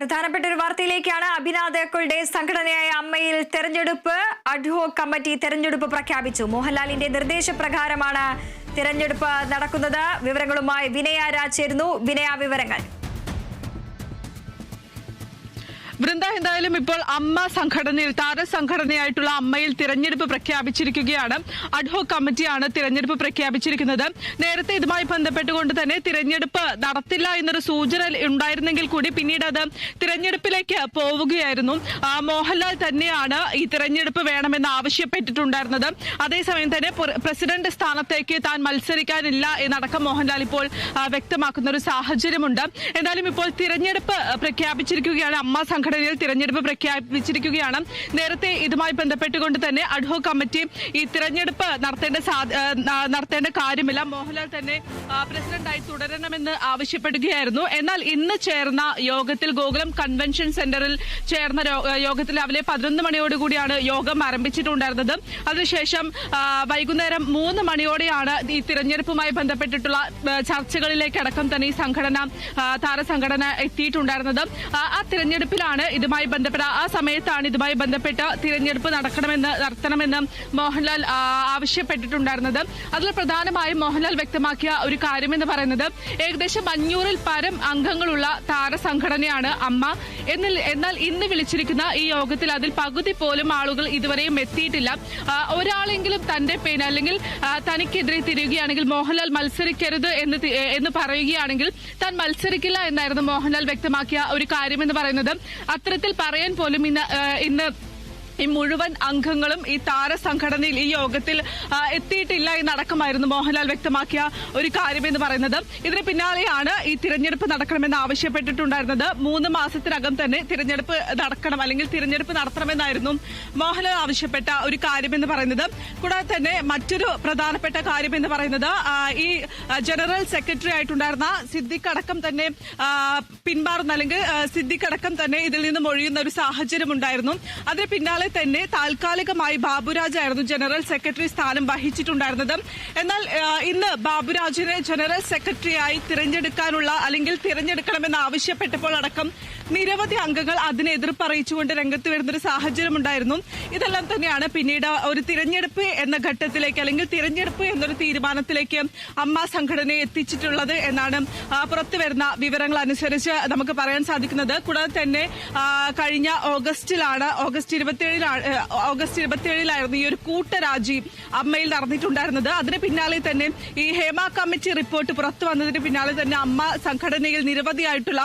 പ്രധാനപ്പെട്ട ഒരു വാർത്തയിലേക്കാണ്. അഭിനാദക്കളുടെ സംഘടനയായ അമ്മയിൽ തെരഞ്ഞെടുപ്പ് അഡ്ഹോക് കമ്മിറ്റി തെരഞ്ഞെടുപ്പ് പ്രഖ്യാപിച്ചു. മോഹൻലാലിന്റെ നിർദ്ദേശപ്രകാരമാണ് തെരഞ്ഞെടുപ്പ് നടക്കുന്നത്. വിവരങ്ങളുമായി വിനയ രാജ് ചേരുന്നു. വിനയ, വിവരങ്ങൾ. വൃന്ദ, എന്തായാലും ഇപ്പോൾ അമ്മ സംഘടനയിൽ താരസംഘടനയായിട്ടുള്ള അമ്മയിൽ തിരഞ്ഞെടുപ്പ് പ്രഖ്യാപിച്ചിരിക്കുകയാണ്. അഡ്ഹോക് കമ്മിറ്റിയാണ് തിരഞ്ഞെടുപ്പ് പ്രഖ്യാപിച്ചിരിക്കുന്നത്. നേരത്തെ ഇതുമായി ബന്ധപ്പെട്ടുകൊണ്ട് തന്നെ തിരഞ്ഞെടുപ്പ് നടത്തില്ല എന്നൊരു സൂചന ഉണ്ടായിരുന്നെങ്കിൽ കൂടി പിന്നീട് അത് തിരഞ്ഞെടുപ്പിലേക്ക് പോവുകയായിരുന്നു. മോഹൻലാൽ തന്നെയാണ് ഈ തിരഞ്ഞെടുപ്പ് വേണമെന്ന് ആവശ്യപ്പെട്ടിട്ടുണ്ടായിരുന്നത്. അതേസമയം തന്നെ പ്രസിഡന്റ് സ്ഥാനത്തേക്ക് താൻ മത്സരിക്കാനില്ല എന്നടക്കം മോഹൻലാൽ ഇപ്പോൾ വ്യക്തമാക്കുന്ന ഒരു സാഹചര്യമുണ്ട്. എന്തായാലും ഇപ്പോൾ തിരഞ്ഞെടുപ്പ് പ്രഖ്യാപിച്ചിരിക്കുകയാണ്. അമ്മ സംഘടനയിൽ തിരഞ്ഞെടുപ്പ് പ്രഖ്യാപിച്ചിരിക്കുകയാണ്. നേരത്തെ ഇതുമായി ബന്ധപ്പെട്ടുകൊണ്ട് തന്നെ അഡ്ഹോക് കമ്മിറ്റി ഈ തിരഞ്ഞെടുപ്പ് നടത്തേണ്ട കാര്യമില്ല, മോഹൻലാൽ തന്നെ പ്രസിഡന്റായി തുടരണമെന്ന് ആവശ്യപ്പെടുകയായിരുന്നു. എന്നാൽ ഇന്ന് ചേർന്ന യോഗത്തിൽ, ഗോകുലം കൺവെൻഷൻ സെന്ററിൽ ചേർന്ന യോഗത്തിൽ രാവിലെ 11 മണിയോടുകൂടിയാണ് യോഗം ആരംഭിച്ചിട്ടുണ്ടായിരുന്നത്. അതിനുശേഷം വൈകുന്നേരം 3 മണിയോടെയാണ് ഈ തിരഞ്ഞെടുപ്പുമായി ബന്ധപ്പെട്ടിട്ടുള്ള ചർച്ചകളിലേക്കടക്കം തന്നെ ഈ താരസംഘടന എത്തിയിട്ടുണ്ടായിരുന്നത്. ആ തിരഞ്ഞെടുപ്പിലാണ് ആ സമയത്താണ് ഇതുമായി ബന്ധപ്പെട്ട തിരഞ്ഞെടുപ്പ് നടത്തണമെന്ന് മോഹൻലാൽ ആവശ്യപ്പെട്ടിട്ടുണ്ടായിരുന്നത്. അതിൽ പ്രധാനമായും മോഹൻലാൽ വ്യക്തമാക്കിയ ഒരു കാര്യമെന്ന് പറയുന്നത് ഏകദേശം 500-ൽ പരം അംഗങ്ങളുള്ള താരസംഘടനയാണ് അമ്മ. എന്നാൽ ഇന്ന് വിളിച്ചിരിക്കുന്ന ഈ യോഗത്തിൽ അതിൽ പകുതി പോലും ആളുകൾ ഇതുവരെയും എത്തിയിട്ടില്ല. ഒരാളെങ്കിലും തന്റെ പേര് അല്ലെങ്കിൽ തനിക്കെതിരെ തിരിയുകയാണെങ്കിൽ മോഹൻലാൽ മത്സരിക്കരുത് എന്ന് പറയുകയാണെങ്കിൽ താൻ മത്സരിക്കില്ല എന്നായിരുന്നു മോഹൻലാൽ വ്യക്തമാക്കിയ ഒരു കാര്യമെന്ന് പറയുന്നത്. അത്തരത്തിൽ പറയാൻ പോലും ഇന്ന് ഈ മുഴുവൻ അംഗങ്ങളും ഈ താരസംഘടനയിൽ ഈ യോഗത്തിൽ എത്തിയിട്ടില്ല എന്നടക്കമായിരുന്നു മോഹൻലാൽ വ്യക്തമാക്കിയ ഒരു കാര്യമെന്ന് പറയുന്നത്. ഇതിന് പിന്നാലെയാണ് ഈ തിരഞ്ഞെടുപ്പ് നടക്കണമെന്ന് ആവശ്യപ്പെട്ടിട്ടുണ്ടായിരുന്നത്. 3 മാസത്തിനകം തന്നെ തിരഞ്ഞെടുപ്പ് നടക്കണം, അല്ലെങ്കിൽ തിരഞ്ഞെടുപ്പ് നടത്തണമെന്നായിരുന്നു മോഹൻലാൽ ആവശ്യപ്പെട്ട ഒരു കാര്യമെന്ന് പറയുന്നത്. കൂടാതെ തന്നെ മറ്റൊരു പ്രധാനപ്പെട്ട കാര്യമെന്ന് പറയുന്നത് ഈ ജനറൽ സെക്രട്ടറി ആയിട്ടുണ്ടായിരുന്ന സിദ്ദിഖ് അടക്കം തന്നെ പിന്മാറുന്ന, അല്ലെങ്കിൽ സിദ്ദിഖ് അടക്കം തന്നെ ഇതിൽ നിന്നും ഒഴിയുന്ന ഒരു സാഹചര്യം ഉണ്ടായിരുന്നു. അതിന് പിന്നാലെ തന്നെ താൽക്കാലികമായി ബാബുരാജ് ആയിരുന്നു ജനറൽ സെക്രട്ടറി സ്ഥാനം വഹിച്ചിട്ടുണ്ടായിരുന്നത്. എന്നാൽ ഇന്ന് ബാബുരാജിനെ ജനറൽ സെക്രട്ടറിയായി തിരഞ്ഞെടുക്കണമെന്ന് ആവശ്യപ്പെട്ടപ്പോൾ അടക്കം നിരവധി അംഗങ്ങൾ അതിനെ എതിർപ്പ് അറിയിച്ചുകൊണ്ട് രംഗത്ത് വരുന്നൊരു സാഹചര്യം ഉണ്ടായിരുന്നു. ഇതെല്ലാം തന്നെയാണ് പിന്നീട് ഒരു തിരഞ്ഞെടുപ്പ് എന്ന ഘട്ടത്തിലേക്ക്, അല്ലെങ്കിൽ തിരഞ്ഞെടുപ്പ് എന്നൊരു തീരുമാനത്തിലേക്ക് അമ്മ സംഘടനയെ എത്തിച്ചിട്ടുള്ളത് എന്നാണ് പുറത്തുവരുന്ന വിവരങ്ങൾ അനുസരിച്ച് നമുക്ക് പറയാൻ സാധിക്കുന്നത്. കൂടാതെ തന്നെ കഴിഞ്ഞ ഓഗസ്റ്റ് 27-ലായിരുന്നു ഈ ഒരു കൂട്ടരാജി അമ്മയിൽ നടന്നിട്ടുണ്ടായിരുന്നത്. അതിന് പിന്നാലെ തന്നെ ഈ ഹേമ കമ്മിറ്റി റിപ്പോർട്ട് പുറത്തു വന്നതിന് പിന്നാലെ തന്നെ അമ്മ സംഘടനയിൽ നിരവധിയായിട്ടുള്ള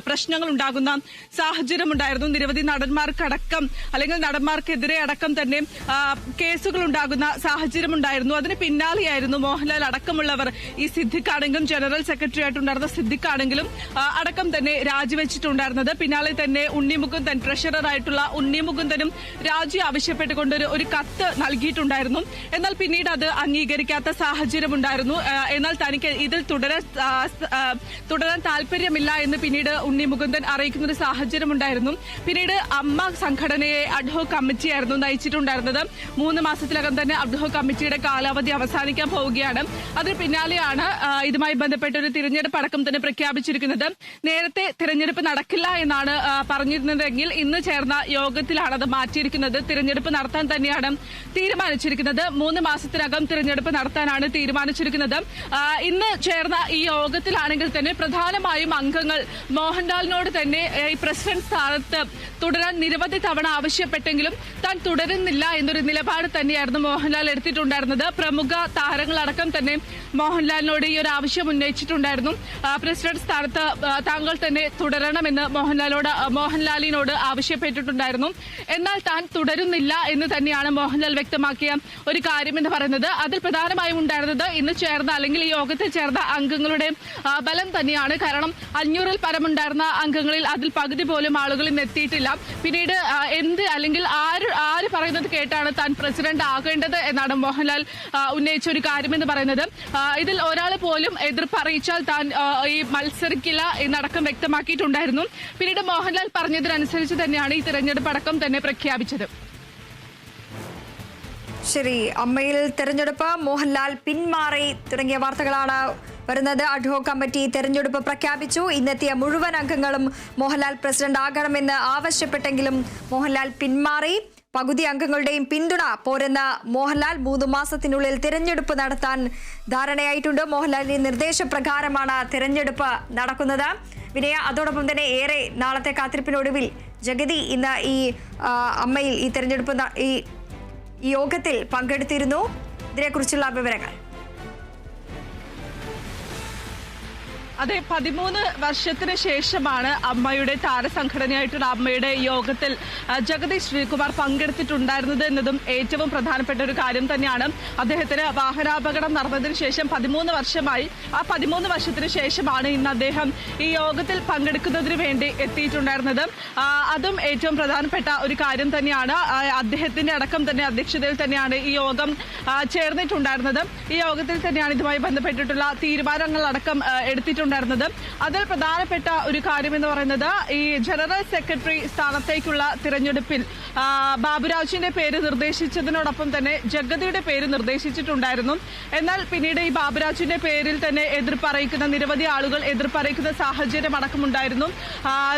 പ്രശ്നങ്ങൾ ഉണ്ടാകുന്ന സാഹചര്യമുണ്ടായിരുന്നു. നിരവധി നടന്മാർക്കടക്കം, അല്ലെങ്കിൽ നടന്മാർക്കെതിരെ അടക്കം തന്നെ കേസുകൾ ഉണ്ടാകുന്ന സാഹചര്യമുണ്ടായിരുന്നു. അതിന് പിന്നാലെയായിരുന്നു മോഹൻലാൽ അടക്കമുള്ളവർ, ഈ സിദ്ദിഖ് ആണെങ്കിലും ജനറൽ സെക്രട്ടറി ആയിട്ടുണ്ടായിരുന്ന സിദ്ദിഖ് ആണെങ്കിലും അടക്കം തന്നെ രാജിവെച്ചിട്ടുണ്ടായിരുന്നത്. പിന്നാലെ തന്നെ ഉണ്ണിമുകുന്ദൻ, ട്രഷറർ ആയിട്ടുള്ള ഉണ്ണിമുകുന്ദനും രാജി ആവശ്യപ്പെട്ടുകൊണ്ട് ഒരു കത്ത് നൽകിയിട്ടുണ്ടായിരുന്നു. എന്നാൽ പിന്നീട് അത് അംഗീകരിക്കാത്ത സാഹചര്യമുണ്ടായിരുന്നു. എന്നാൽ തനിക്ക് ഇതിൽ തുടരാൻ താല്പര്യമില്ല എന്ന് പിന്നീട് ഉണ്ണിമുകുന്ദൻ അറിയിക്കുന്ന ഒരു സാഹചര്യമുണ്ടായിരുന്നു. പിന്നീട് അമ്മ സംഘടനയെ അഡ്ഹോക് കമ്മിറ്റിയായിരുന്നു നയിച്ചിട്ടുണ്ടായിരുന്നത്. 3 മാസത്തിനകം തന്നെ അഡ്ഹോക് കമ്മിറ്റിയുടെ കാലാവധി അവസാനിക്കാൻ പോവുകയാണ്. അതിന് പിന്നാലെയാണ് ഇതുമായി ബന്ധപ്പെട്ട ഒരു തിരഞ്ഞെടുപ്പ് അടക്കം തന്നെ പ്രഖ്യാപിച്ചിരിക്കുന്നത്. നേരത്തെ തിരഞ്ഞെടുപ്പ് നടക്കില്ല എന്നാണ് പറഞ്ഞിരുന്നതെങ്കിൽ ഇന്ന് ചേർന്ന യോഗത്തിലാണ് അത് മാറ്റിയിരിക്കുന്നത്. തിരഞ്ഞെടുപ്പ് നടത്താൻ തന്നെയാണ് തീരുമാനിച്ചിരിക്കുന്നത്. 3 മാസത്തിനകം തിരഞ്ഞെടുപ്പ് നടത്താനാണ് തീരുമാനിച്ചിരിക്കുന്നത്. ഇന്ന് ചേർന്ന ഈ യോഗത്തിലാണെങ്കിൽ തന്നെ പ്രധാനമായും അംഗങ്ങൾ മോഹൻലാലിനോട് തന്നെ ഈ പ്രസിഡന്റ് സ്ഥാനത്ത് തുടരാൻ നിരവധി തവണ ആവശ്യപ്പെട്ടെങ്കിലും താൻ തുടരുന്നില്ല എന്നൊരു നിലപാട് തന്നെയായിരുന്നു മോഹൻലാൽ എടുത്തിട്ടുണ്ടായിരുന്നത്. പ്രമുഖ താരങ്ങളടക്കം തന്നെ മോഹൻലാലിനോട് ഈ ഒരു ആവശ്യം ഉന്നയിച്ചിട്ടുണ്ടായിരുന്നു. പ്രസിഡന്റ് സ്ഥാനത്ത് താങ്കൾ തന്നെ തുടരണമെന്ന് മോഹൻലാലിനോട് ആവശ്യപ്പെട്ടിട്ടുണ്ടായിരുന്നു. എന്നാൽ താൻ തുടരുന്നില്ല എന്ന് തന്നെയാണ് മോഹൻലാൽ വ്യക്തമാക്കിയ ഒരു കാര്യമെന്ന് പറയുന്നത്. അതിൽ പ്രധാനമായും ഉണ്ടായിരുന്നത് ഇന്ന് ചേർന്ന, അല്ലെങ്കിൽ ഈ യോഗത്തിൽ ചേർന്ന അംഗങ്ങളുടെ ബലം തന്നെയാണ്. കാരണം 500-ൽ പരമുണ്ടായിരുന്ന അംഗങ്ങളിൽ അതിൽ പകുതി പോലും ആളുകൾ ഇന്ന് എത്തിയിട്ടില്ല. പിന്നീട് അല്ലെങ്കിൽ ആര് പറയുന്നത് കേട്ടാണ് താൻ പ്രസിഡന്റ് ആകേണ്ടത് എന്നാണ് മോഹൻലാൽ ഉന്നയിച്ച ഒരു കാര്യമെന്ന് പറയുന്നത്. ഇതിൽ ഒരാൾ പോലും എതിർപ്പ് അറിയിച്ചാൽ താൻ ഈ മത്സരിക്കില്ല എന്നടക്കം വ്യക്തമാക്കിയിട്ടുണ്ടായിരുന്നു. പിന്നീട് മോഹൻലാൽ പറഞ്ഞതിനനുസരിച്ച് തന്നെയാണ് ഈ തിരഞ്ഞെടുപ്പ് അടക്കം തന്നെ പ്രഖ്യാപിച്ചത്. ശരി, അമ്മയിൽ തെരഞ്ഞെടുപ്പ്, മോഹൻലാൽ പിന്മാറി തുടങ്ങിയ വാർത്തകളാണ് വരുന്നത്. അഡ്ഹോക് കമ്മിറ്റി തെരഞ്ഞെടുപ്പ് പ്രഖ്യാപിച്ചു. ഇന്നെത്തിയ മുഴുവൻ അംഗങ്ങളും മോഹൻലാൽ പ്രസിഡന്റ് ആകണമെന്ന് ആവശ്യപ്പെട്ടെങ്കിലും മോഹൻലാൽ പിന്മാറി. പകുതി അംഗങ്ങളുടെയും പിന്തുണ പോരെന്ന് മോഹൻലാൽ 3 മാസത്തിനുള്ളിൽ തിരഞ്ഞെടുപ്പ് നടത്താൻ ധാരണയായിട്ടുണ്ട്. മോഹൻലാലിന്റെ നിർദ്ദേശപ്രകാരമാണ് തിരഞ്ഞെടുപ്പ് നടക്കുന്നത്. വിനയ, അതോടൊപ്പം തന്നെ ഏറെ നാളത്തെ കാത്തിരിപ്പിനൊടുവിൽ ജഗതി ഇന്ന് ഈ അമ്മയിൽ ഈ തെരഞ്ഞെടുപ്പ് ഈ യോഗത്തിൽ പങ്കെടുത്തിരുന്നു. ഇതിനെക്കുറിച്ചുള്ള വിവരങ്ങൾ. അതെ, 13 വർഷത്തിന് ശേഷമാണ് അമ്മയുടെ താരസംഘടനയായിട്ടുള്ള അമ്മയുടെ യോഗത്തിൽ ജഗതി ശ്രീകുമാർ പങ്കെടുത്തിട്ടുണ്ടായിരുന്നത് എന്നതും ഏറ്റവും പ്രധാനപ്പെട്ട ഒരു കാര്യം തന്നെയാണ്. അദ്ദേഹത്തിന് വാഹനാപകടം നടന്നതിന് ശേഷം 13 വർഷമായി. ആ 13 വർഷത്തിന് ശേഷമാണ് ഇന്ന് അദ്ദേഹം ഈ യോഗത്തിൽ പങ്കെടുക്കുന്നതിന് വേണ്ടി എത്തിയിട്ടുണ്ടായിരുന്നത്. അതും ഏറ്റവും പ്രധാനപ്പെട്ട ഒരു കാര്യം തന്നെയാണ്. അദ്ദേഹത്തിന്റെ അടക്കം തന്നെ അധ്യക്ഷതയിൽ തന്നെയാണ് ഈ യോഗം ചേർന്നിട്ടുണ്ടായിരുന്നത്. ഈ യോഗത്തിൽ തന്നെയാണ് ഇതുമായി ബന്ധപ്പെട്ടിട്ടുള്ള തീരുമാനങ്ങളടക്കം എടുത്തിട്ടുണ്ടായിരുന്നത്. അതിൽ പ്രധാനപ്പെട്ട ഒരു കാര്യം എന്ന് പറയുന്നത് ഈ ജനറൽ സെക്രട്ടറി സ്ഥാനത്തേക്കുള്ള തിരഞ്ഞെടുപ്പിൽ ബാബുരാജിന്റെ പേര് നിർദ്ദേശിച്ചതിനോടൊപ്പം തന്നെ ജഗതിയുടെ പേര് നിർദ്ദേശിച്ചിട്ടുണ്ടായിരുന്നു. എന്നാൽ പിന്നീട് ഈ ബാബുരാജിന്റെ പേരിൽ തന്നെ എതിർപ്പറിയിക്കുന്ന നിരവധി ആളുകൾ എതിർപ്പറിയിക്കുന്ന സാഹചര്യം അടക്കമുണ്ടായിരുന്നു.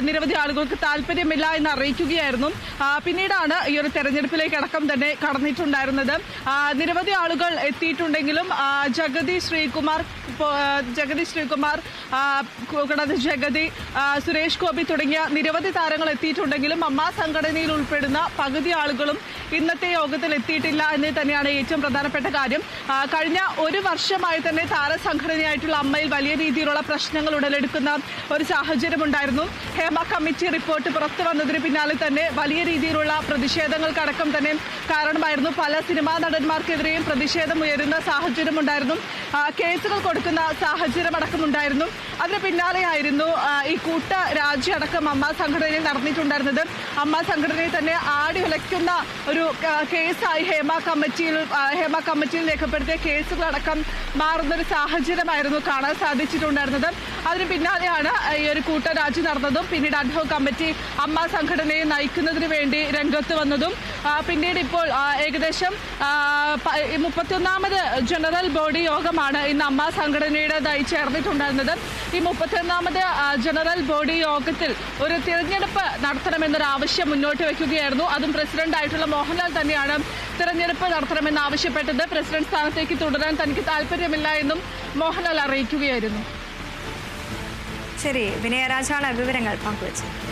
നിരവധി ആളുകൾക്ക് താല്പര്യമില്ല എന്ന് അറിയിക്കുകയായിരുന്നു. പിന്നീടാണ് ഈ ഒരു തെരഞ്ഞെടുപ്പിലേക്ക് അടക്കം തന്നെ കടന്നിട്ടുണ്ടായിരുന്നത്. നിരവധി ആളുകൾ എത്തിയിട്ടുണ്ടെങ്കിലും ജഗതി ശ്രീകുമാർ, കൂടാതെ ജഗതി, സുരേഷ് ഗോപി തുടങ്ങിയ നിരവധി താരങ്ങൾ എത്തിയിട്ടുണ്ടെങ്കിലും അമ്മ സംഘടനയിൽ ഉൾപ്പെടുന്ന പകുതി ആളുകളും ഇന്നത്തെ യോഗത്തിൽ എത്തിയിട്ടില്ല എന്ന് തന്നെയാണ് ഏറ്റവും പ്രധാനപ്പെട്ട കാര്യം. കഴിഞ്ഞ 1 വർഷമായി തന്നെ താരസംഘടനയായിട്ടുള്ള അമ്മയിൽ വലിയ രീതിയിലുള്ള പ്രശ്നങ്ങൾ ഉടലെടുക്കുന്ന ഒരു സാഹചര്യമുണ്ടായിരുന്നു. ഹേമ കമ്മിറ്റി റിപ്പോർട്ട് പുറത്തു വന്നതിന് പിന്നാലെ തന്നെ വലിയ രീതിയിലുള്ള പ്രതിഷേധങ്ങൾക്കടക്കം തന്നെ കാരണമായിരുന്നു. പല സിനിമാ നടന്മാർക്കെതിരെയും പ്രതിഷേധം ഉയരുന്ന സാഹചര്യമുണ്ടായിരുന്നു. കേസുകൾ കൊടുക്കുന്ന സാഹചര്യം അടക്കമുണ്ടായിരുന്നു. അതിന് പിന്നാലെയായിരുന്നു ഈ കൂട്ട രാജി അടക്കം അമ്മ സംഘടനയിൽ നടന്നിട്ടുണ്ടായിരുന്നത്. അമ്മ സംഘടനയെ തന്നെ ആടി ഉലയ്ക്കുന്ന ഒരു കേസായി ഹേമ കമ്മിറ്റിയിൽ രേഖപ്പെടുത്തിയ കേസുകളടക്കം മാറുന്നൊരു സാഹചര്യമായിരുന്നു കാണാൻ സാധിച്ചിട്ടുണ്ടായിരുന്നത്. അതിന് പിന്നാലെയാണ് ഈ ഒരു കൂട്ട രാജി നടന്നതും പിന്നീട് അഡ്ഹോക് കമ്മിറ്റി അമ്മ സംഘടനയെ നയിക്കുന്നതിന് വേണ്ടി രംഗത്ത് വന്നതും പിന്നീട് ഇപ്പോൾ ഏകദേശം 31ാമത് ജനറൽ ബോഡി യോഗമാണ് ഇന്ന് അമ്മ സംഘടനയുടേതായി ചേർന്നിട്ടുണ്ടായിരുന്നത്. ഈ 31ാമത് ജനറൽ ബോഡി യോഗത്തിൽ ഒരു തിരഞ്ഞെടുപ്പ് നടത്തണമെന്നൊരു ആവശ്യം മുന്നോട്ട് വയ്ക്കുകയായിരുന്നു. അതും പ്രസിഡന്റായിട്ടുള്ള മോഹൻലാൽ തന്നെയാണ് തിരഞ്ഞെടുപ്പ് നടത്തണമെന്ന് ആവശ്യപ്പെട്ടത്. പ്രസിഡന്റ് സ്ഥാനത്തേക്ക് തുടരാൻ തനിക്ക് താല്പര്യമില്ല എന്നും മോഹൻലാൽ അറിയിക്കുകയായിരുന്നു. ശരി, വിനയരാജാണ് വിവരങ്ങൾ പങ്കുവച്ചത്.